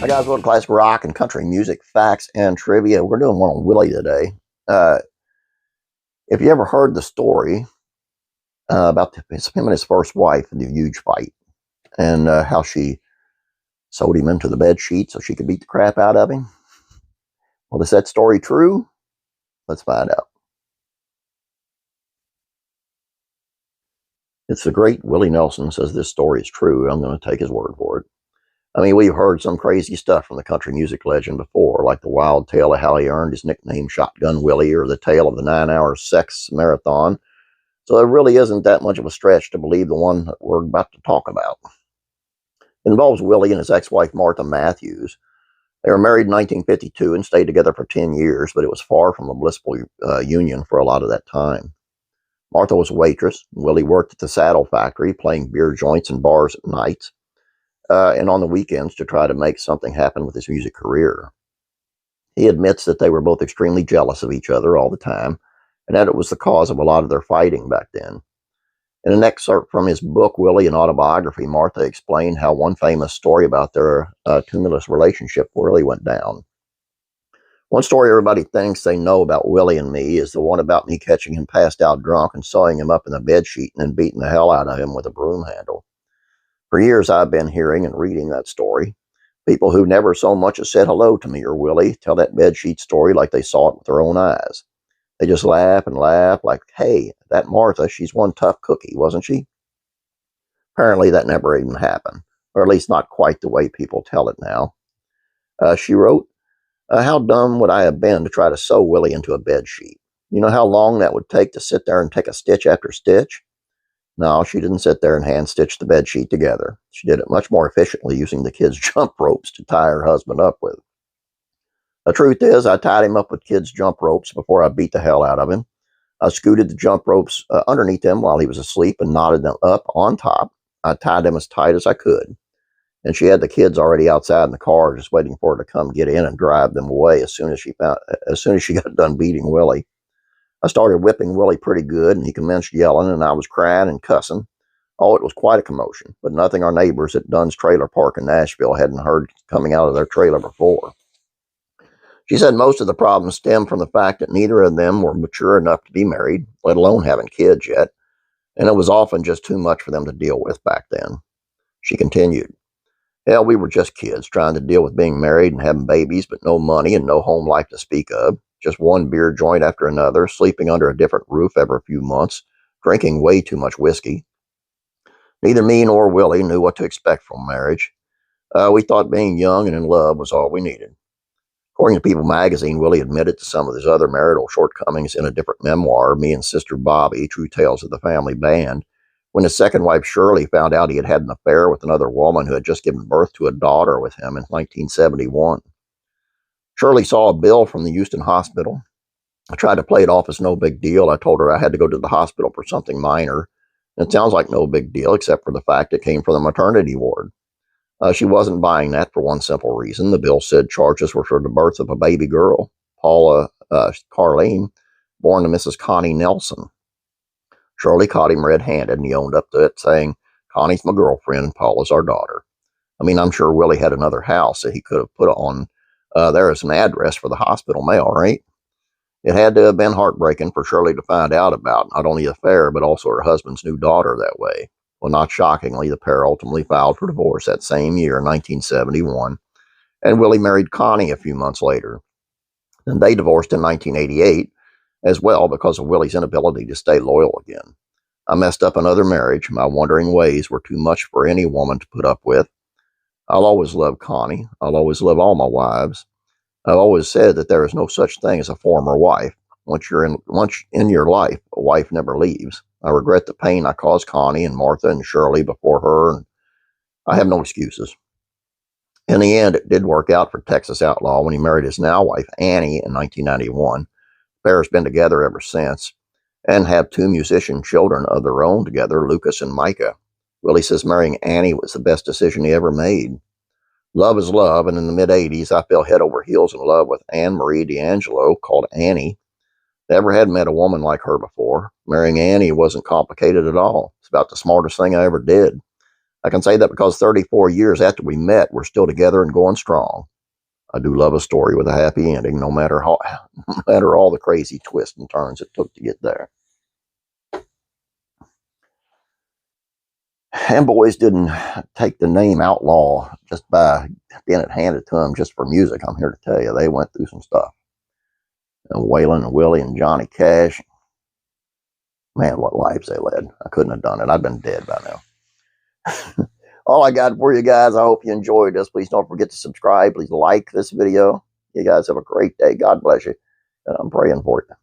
Hi guys, welcome to Classic Rock and Country Music Facts and Trivia. We're doing one on Willie today. If you ever heard the story about him and his first wife and the huge fight, and how she sewed him into the bed sheet so she could beat the crap out of him, well, is that story true? Let's find out. It's the great Willie Nelson says this story is true. I'm going to take his word for it. I mean, we've heard some crazy stuff from the country music legend before, like the wild tale of how he earned his nickname Shotgun Willie, or the tale of the 9-hour sex marathon. So it really isn't that much of a stretch to believe the one that we're about to talk about. It involves Willie and his ex-wife Martha Matthews. They were married in 1952 and stayed together for 10 years, but it was far from a blissful union for a lot of that time. Martha was a waitress. Willie worked at the saddle factory, playing beer joints and bars at nights, and on the weekends to try to make something happen with his music career. He admits that they were both extremely jealous of each other all the time, and that it was the cause of a lot of their fighting back then. In an excerpt from his book, Willie, an Autobiography, Martha explained how one famous story about their tumultuous relationship really went down. One story everybody thinks they know about Willie and me is the one about me catching him passed out drunk and sewing him up in a bedsheet and then beating the hell out of him with a broom handle. For years, I've been hearing and reading that story. People who never so much as said hello to me or Willie tell that bedsheet story like they saw it with their own eyes. They just laugh and laugh like, hey, that Martha, she's one tough cookie, wasn't she? Apparently that never even happened, or at least not quite the way people tell it now. She wrote, how dumb would I have been to try to sew Willie into a bedsheet? You know how long that would take to sit there and take a stitch after stitch? No, she didn't sit there and hand-stitch the bedsheet together. She did it much more efficiently using the kids' jump ropes to tie her husband up with. The truth is, I tied him up with kids' jump ropes before I beat the hell out of him. I scooted the jump ropes underneath him while he was asleep and knotted them up on top. I tied them as tight as I could. And she had the kids already outside in the car just waiting for her to come get in and drive them away as soon as she got done beating Willie. I started whipping Willie pretty good, and he commenced yelling, and I was crying and cussing. Oh, it was quite a commotion, but nothing our neighbors at Dunn's Trailer Park in Nashville hadn't heard coming out of their trailer before. She said most of the problems stemmed from the fact that neither of them were mature enough to be married, let alone having kids yet, and it was often just too much for them to deal with back then. She continued, hell, we were just kids trying to deal with being married and having babies, but no money and no home life to speak of. Just one beer joint after another, sleeping under a different roof every few months, drinking way too much whiskey. Neither me nor Willie knew what to expect from marriage. We thought being young and in love was all we needed. According to People magazine, Willie admitted to some of his other marital shortcomings in a different memoir, Me and Sister Bobby, True Tales of the Family Band, when his second wife Shirley found out he had had an affair with another woman who had just given birth to a daughter with him in 1971. Shirley saw a bill from the Houston hospital. I tried to play it off as no big deal. I told her I had to go to the hospital for something minor. It sounds like no big deal, except for the fact it came from the maternity ward. She wasn't buying that for one simple reason. The bill said charges were for the birth of a baby girl, Paula Carlene, born to Mrs. Connie Nelson. Shirley caught him red-handed, and he owned up to it, saying, Connie's my girlfriend, Paula's our daughter. I mean, I'm sure Willie had another house that he could have put on there is an address for the hospital mail, right? It had to have been heartbreaking for Shirley to find out about not only the affair, but also her husband's new daughter that way. Well, not shockingly, the pair ultimately filed for divorce that same year, 1971, and Willie married Connie a few months later. Then they divorced in 1988 as well because of Willie's inability to stay loyal again. I messed up another marriage. My wandering ways were too much for any woman to put up with. I'll always love Connie. I'll always love all my wives. I've always said that there is no such thing as a former wife. Once in your life, a wife never leaves. I regret the pain I caused Connie and Martha and Shirley before her, and I have no excuses. In the end, it did work out for Texas Outlaw when he married his now wife, Annie, in 1991. The pair has been together ever since and have two musician children of their own together, Lucas and Micah. Willie says marrying Annie was the best decision he ever made. Love is love, and in the mid-'80s, I fell head over heels in love with Anne Marie D'Angelo, called Annie. Never had met a woman like her before. Marrying Annie wasn't complicated at all. It's about the smartest thing I ever did. I can say that because 34 years after we met, we're still together and going strong. I do love a story with a happy ending, no matter no matter all the crazy twists and turns it took to get there. And boys didn't take the name Outlaw just by being it handed to them just for music. I'm here to tell you, they went through some stuff. And Waylon and Willie and Johnny Cash, man, what lives they led. I couldn't have done it. I'd been dead by now. All I got for you guys, I hope you enjoyed this. Please don't forget to subscribe. Please like this video. You guys have a great day. God bless you. And I'm praying for you.